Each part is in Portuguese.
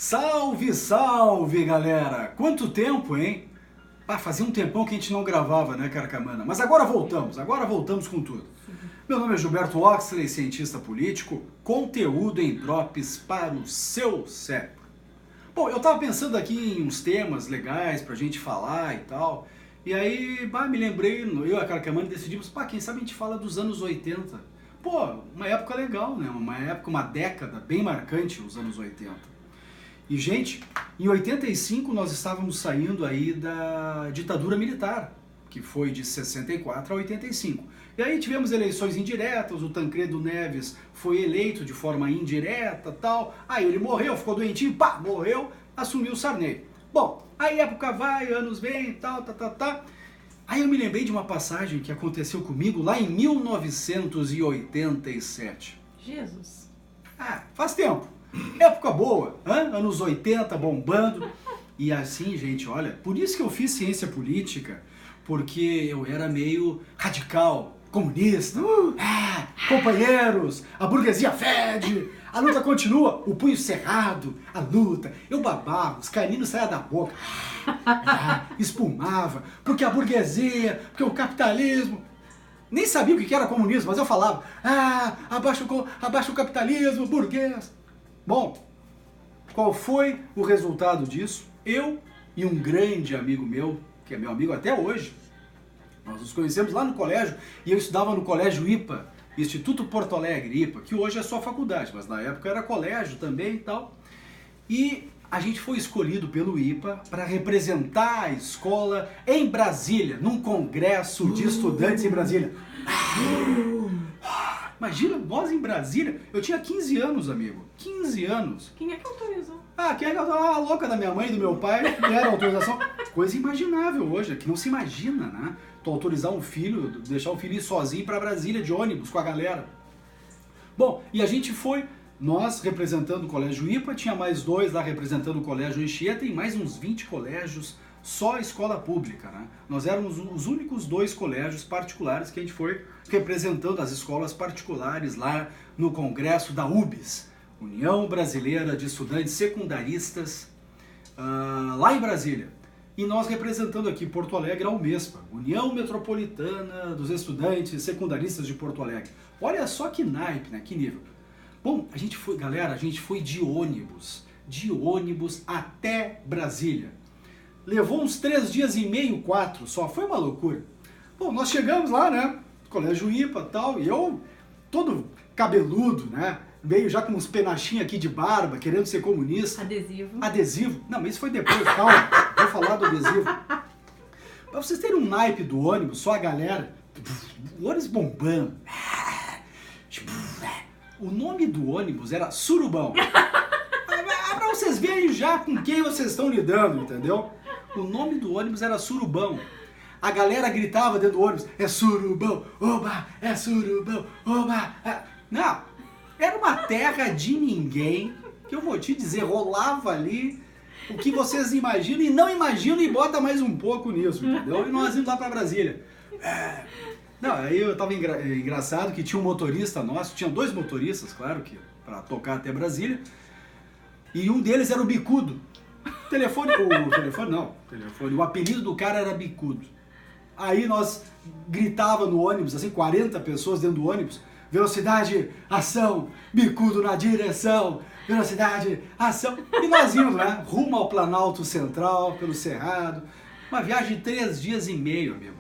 Salve, salve, galera! Quanto tempo, hein? Fazia um tempão que a gente não gravava, né, Carcamana? Mas agora voltamos com tudo. Meu nome é Gilberto Oxley, cientista político, conteúdo em drops para o seu cérebro. Bom, eu tava pensando aqui em uns temas legais pra gente falar e tal, e aí, me lembrei, eu e a Carcamana decidimos, quem sabe a gente fala dos anos 80. Uma época legal, né? Uma década bem marcante, os anos 80. E, gente, em 85 nós estávamos saindo aí da ditadura militar, que foi de 64 a 85. E aí tivemos eleições indiretas, o Tancredo Neves foi eleito de forma indireta, tal. Aí ele morreu, ficou doentinho, morreu, assumiu o Sarney. Bom, aí época vai, anos vem, tal. Aí eu me lembrei de uma passagem que aconteceu comigo lá em 1987. Jesus. Faz tempo. Época boa, anos 80 bombando. E assim, gente, olha, por isso que eu fiz ciência política, porque eu era meio radical, comunista. Companheiros, a burguesia fede, a luta continua, o punho cerrado, a luta. Eu babava, os caninos saíam da boca, espumava, porque a burguesia, porque o capitalismo. Nem sabia o que era comunismo, mas eu falava, abaixa o capitalismo, burguês. Bom, qual foi o resultado disso? Eu e um grande amigo meu, que é meu amigo até hoje, nós nos conhecemos lá no colégio, e eu estudava no colégio IPA, Instituto Porto Alegre, IPA, que hoje é só faculdade, mas na época era colégio também e tal. E a gente foi escolhido pelo IPA para representar a escola em Brasília, num congresso de estudantes em Brasília. Imagina, nós em Brasília, eu tinha 15 anos, amigo, 15 anos. Quem é que autorizou? Quem é que autorizou? A louca da minha mãe e do meu pai deram autorização. Coisa imaginável hoje, que não se imagina, né? Tu autorizar um filho, deixar o filho ir sozinho para Brasília de ônibus com a galera. Bom, e a gente foi, nós representando o colégio IPA, tinha mais dois lá representando o colégio Anchieta e mais uns 20 colégios, só escola pública, né? Nós éramos os únicos dois colégios particulares que a gente foi representando as escolas particulares lá no congresso da UBS, União Brasileira de Estudantes Secundaristas, lá em Brasília. E nós representando aqui Porto Alegre a UMESPA, União Metropolitana dos Estudantes Secundaristas de Porto Alegre. Olha só que naipe, né? Que nível. Bom, a gente foi de ônibus até Brasília. Levou uns 3 dias e meio, 4, só foi uma loucura. Bom, nós chegamos lá, né? Colégio IPA e tal, e eu todo cabeludo, né? Veio já com uns penachinhos aqui de barba, querendo ser comunista. Adesivo. Não, mas isso foi depois, calma. Vou falar do adesivo. Pra vocês terem um naipe do ônibus, só a galera, o ônibus bombando. O nome do ônibus era Surubão. Pra vocês verem já com quem vocês estão lidando, entendeu? O nome do ônibus era Surubão. A galera gritava dentro do ônibus, é surubão, oba, é surubão, oba. Não, era uma terra de ninguém, que eu vou te dizer, rolava ali o que vocês imaginam e não imaginam e bota mais um pouco nisso, entendeu? E nós íamos lá pra Brasília. Não, aí eu tava engraçado que tinha um motorista nosso, tinha 2 motoristas, claro, que pra tocar até Brasília, e um deles era o Bicudo. O apelido do cara era Bicudo. Aí nós gritava no ônibus, assim, 40 pessoas dentro do ônibus, velocidade, ação, Bicudo na direção, velocidade, ação. E nós íamos, né, rumo ao Planalto Central, pelo Cerrado. Uma viagem de 3 dias e meio, amigo.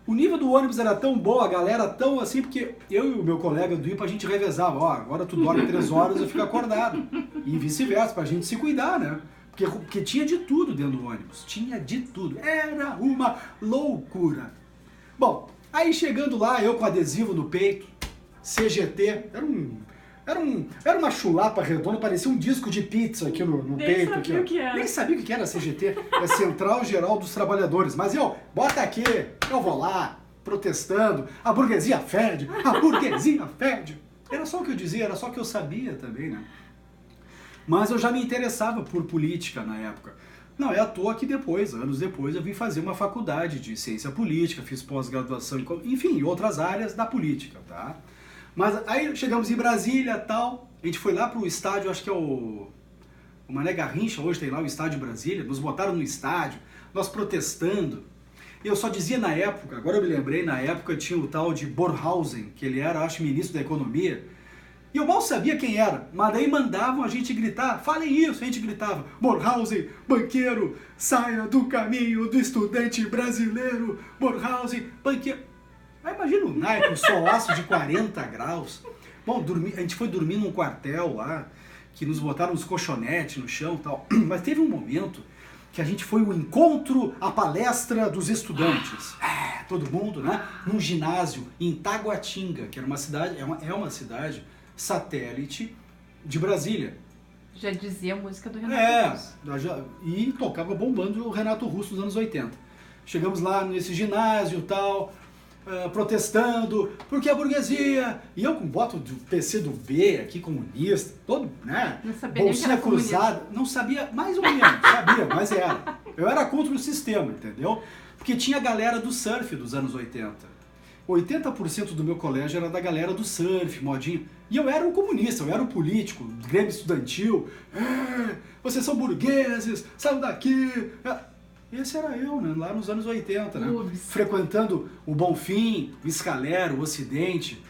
O nível do ônibus era tão bom, a galera tão assim, porque eu e o meu colega do IPA, a gente revezava. Agora tu dorme 3 horas, eu fico acordado. E vice-versa, pra gente se cuidar, né? Porque tinha de tudo dentro do ônibus, tinha de tudo, era uma loucura. Bom, aí chegando lá, eu com adesivo no peito, CGT, era uma chulapa redonda, parecia um disco de pizza aqui no peito. Sabia o que era. Nem sabia o que era CGT, é Central Geral dos Trabalhadores, mas bota aqui, eu vou lá, protestando, a burguesia fede, Era só o que eu dizia, era só o que eu sabia também, né? Mas eu já me interessava por política na época. Não é à toa que anos depois, eu vim fazer uma faculdade de ciência política, fiz pós-graduação, enfim, em outras áreas da política, tá? Mas aí chegamos em Brasília e tal, a gente foi lá pro estádio, acho que é o O Mané Garrincha hoje tem lá o Estádio Brasília, nos botaram no estádio, nós protestando. E eu só dizia na época, agora eu me lembrei, na época tinha o tal de Bornhausen, que ele era, acho, ministro da Economia. E eu mal sabia quem era, mas daí mandavam a gente gritar, falem isso, a gente gritava, Bornhausen, banqueiro, saia do caminho do estudante brasileiro, Bornhausen, banqueiro. Aí imagina um naipe, um solaço de 40 graus. Bom, a gente foi dormir num quartel lá, que nos botaram uns colchonetes no chão e tal, mas teve um momento que a gente foi o encontro, a palestra dos estudantes. Todo mundo, né? Num ginásio em Taguatinga, que era uma cidade, é uma cidade satélite de Brasília. Já dizia a música do Renato Russo. E tocava bombando o Renato Russo nos anos 80. Chegamos lá nesse ginásio e tal, protestando, porque a burguesia, e eu com voto do PCdoB aqui, comunista, todo, né? Não sabia bolsinha cruzada, não sabia, mais ou menos, sabia, mas era. Eu era contra o sistema, entendeu? Porque tinha a galera do surf dos anos 80. 80% do meu colégio era da galera do surf, modinho. E eu era um comunista, eu era um político, grêmio estudantil. Vocês são burgueses, saiam daqui. Esse era eu, né? Lá nos anos 80, né? Frequentando o Bonfim, o Escalero, o Ocidente.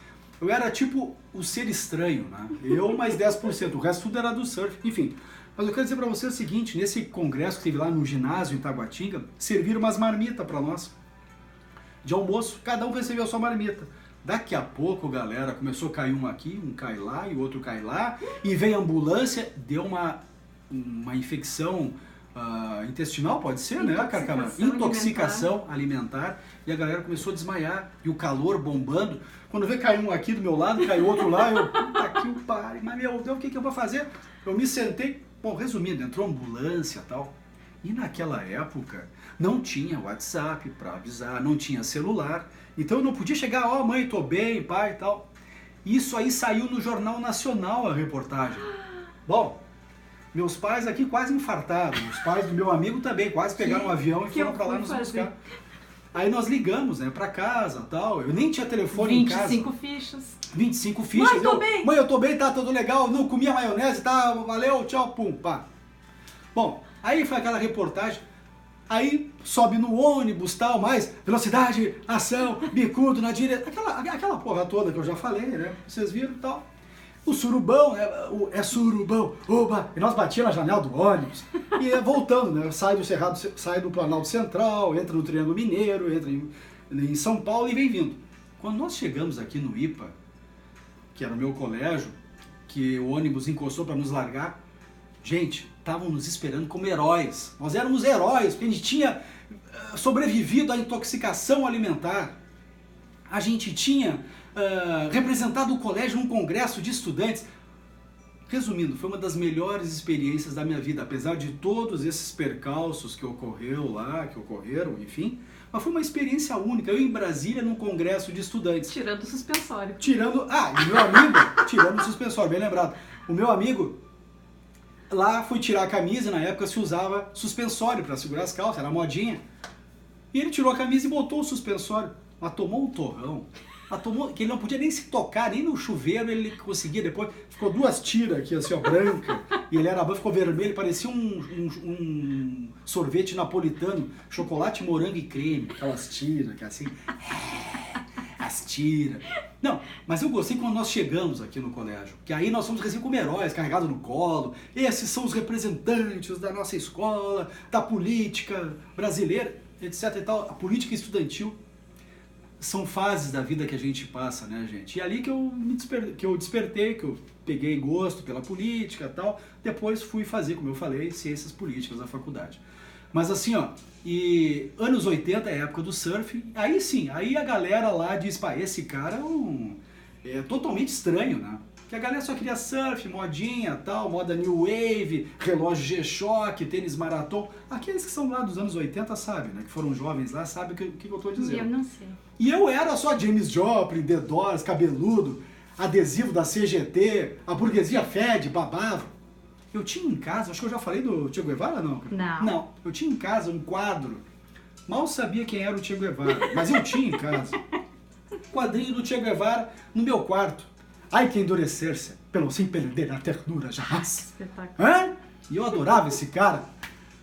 Eu era tipo o ser estranho, né? Eu mais 10%, o resto tudo era do surf, enfim. Mas eu quero dizer pra você o seguinte, nesse congresso que teve lá no ginásio em Taguatinga, serviram umas marmitas pra nós. De almoço, cada um recebeu a sua marmita. Daqui a pouco, galera, começou a cair um aqui, um cai lá e o outro cai lá, e veio a ambulância, deu uma infecção intestinal, pode ser, né, Carcamã? Intoxicação alimentar, e a galera começou a desmaiar, e o calor bombando. Quando vê cair um aqui do meu lado, cai outro lá, eu, puta que o pare, mas meu Deus, o que eu vou fazer? Eu me sentei, bom, resumindo, entrou ambulância e tal, e naquela época não tinha WhatsApp para avisar, não tinha celular, então eu não podia chegar, ó, mãe, tô bem, pai e tal. Isso aí saiu no Jornal Nacional, a reportagem. Bom, meus pais aqui quase infartaram, os pais do meu amigo também quase pegaram um avião e foram para lá nos buscar. Aí nós ligamos, né, para casa, tal. Eu nem tinha telefone em casa. 25 fichas. 25 fichas. Mãe, tô bem. Mãe, eu tô bem, tá tudo legal. Não comi a maionese, tá, valeu, tchau, pum, pá. Bom, aí foi aquela reportagem. Aí sobe no ônibus, tal, mais velocidade, ação, bicudo na direita. Aquela porra toda que eu já falei, né? Vocês viram, tal. O surubão, né? É surubão, oba! E nós batíamos na janela do ônibus. E voltando, né? Sai do Cerrado, sai do Planalto Central, entra no Triângulo Mineiro, entra em São Paulo e vem vindo. Quando nós chegamos aqui no IPA, que era o meu colégio, que o ônibus encostou para nos largar, gente, estavam nos esperando como heróis. Nós éramos heróis, porque a gente tinha sobrevivido à intoxicação alimentar. A gente tinha representado o colégio num congresso de estudantes. Resumindo, foi uma das melhores experiências da minha vida, apesar de todos esses percalços que ocorreram, enfim. Mas foi uma experiência única. Eu em Brasília, num congresso de estudantes. Tirando o suspensório. E o meu amigo, tirando o suspensório, bem lembrado. O meu amigo, lá fui tirar a camisa, na época se usava suspensório para segurar as calças, era modinha. E ele tirou a camisa e botou o suspensório. Mas tomou um torrão. Que ele não podia nem se tocar, nem no chuveiro ele conseguia depois. Ficou 2 tiras aqui, assim, ó, branca. E ele ficou vermelho, parecia um sorvete napolitano, chocolate, morango e creme. Aquelas tiras, que assim... As tiras. Não, mas eu gostei quando nós chegamos aqui no colégio. Que aí nós fomos recebidos como heróis, carregados no colo. Esses são os representantes da nossa escola, da política brasileira, etc e tal. A política estudantil. São fases da vida que a gente passa, né, gente? E ali que eu despertei, que eu peguei gosto pela política e tal. Depois fui fazer, como eu falei, ciências políticas na faculdade. Mas assim, ó, e anos 80 é a época do surf. Aí sim, aí a galera lá diz, pá, esse cara é totalmente estranho, né? Que a galera só queria surf, modinha, tal, moda new wave, relógio G-Shock, tênis marathon. Aqueles que são lá dos anos 80 sabem, né? Que foram jovens lá, sabem o que eu tô dizendo. Eu não sei. E eu era só James Joplin, The Doors, cabeludo, adesivo da CGT, a burguesia fede, babava. Eu tinha em casa, acho que eu já falei do Che Guevara, não? Não, eu tinha em casa um quadro, mal sabia quem era o Che Guevara, mas eu tinha em casa. Quadrinho do Che Guevara no meu quarto. Ai que endurecer-se, pelo sem perder a ternura jamais. Espetáculo. Hã? E eu adorava esse cara.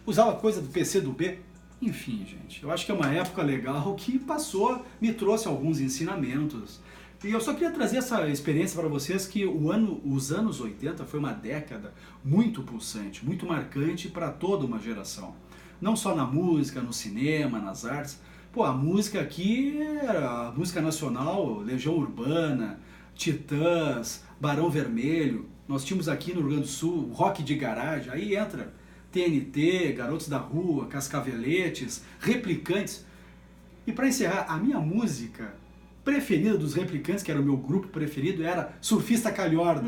Usava coisa do PC do B. Enfim, gente, eu acho que é uma época legal que passou, me trouxe alguns ensinamentos. E eu só queria trazer essa experiência para vocês que os anos 80 foi uma década muito pulsante, muito marcante para toda uma geração. Não só na música, no cinema, nas artes. Pô, a música aqui era a música nacional, Legião Urbana, Titãs, Barão Vermelho. Nós tínhamos aqui no Rio Grande do Sul rock de garagem, aí entra TNT, Garotos da Rua, Cascaveletes, Replicantes. E para encerrar, a minha música preferida dos Replicantes, que era o meu grupo preferido, era Surfista Calhorda.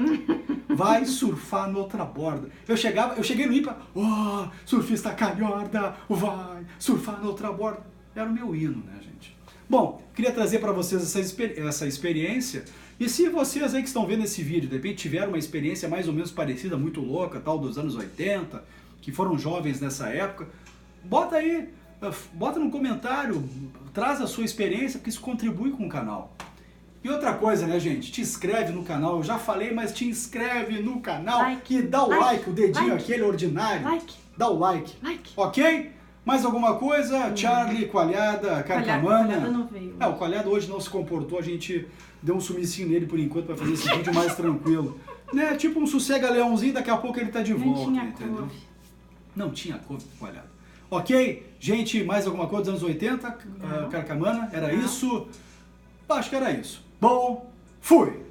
Vai surfar noutra borda. Eu cheguei no IPA, oh, Surfista Calhorda, vai surfar noutra borda. Era o meu hino, né, gente? Bom, queria trazer para vocês essa experiência. E se vocês aí que estão vendo esse vídeo, de repente tiveram uma experiência mais ou menos parecida, muito louca, tal, dos anos 80, que foram jovens nessa época, bota aí, bota no comentário, traz a sua experiência, porque isso contribui com o canal. E outra coisa, né, gente? Te inscreve no canal, eu já falei, mas te inscreve no canal e dá o like, o dedinho aquele ordinário. Dá o like. Ok? Mais alguma coisa? Charlie, Coalhada, Carcamana? Coalhada não veio. O Coalhada hoje não se comportou, a gente deu um sumicinho nele por enquanto para fazer esse vídeo mais tranquilo. Né? Tipo um sossega-leãozinho, daqui a pouco ele tá de volta, entendeu? Não tinha couve Coalhada. Ok? Gente, mais alguma coisa dos anos 80? Carcamana? Era isso? Acho que era isso. Bom, fui!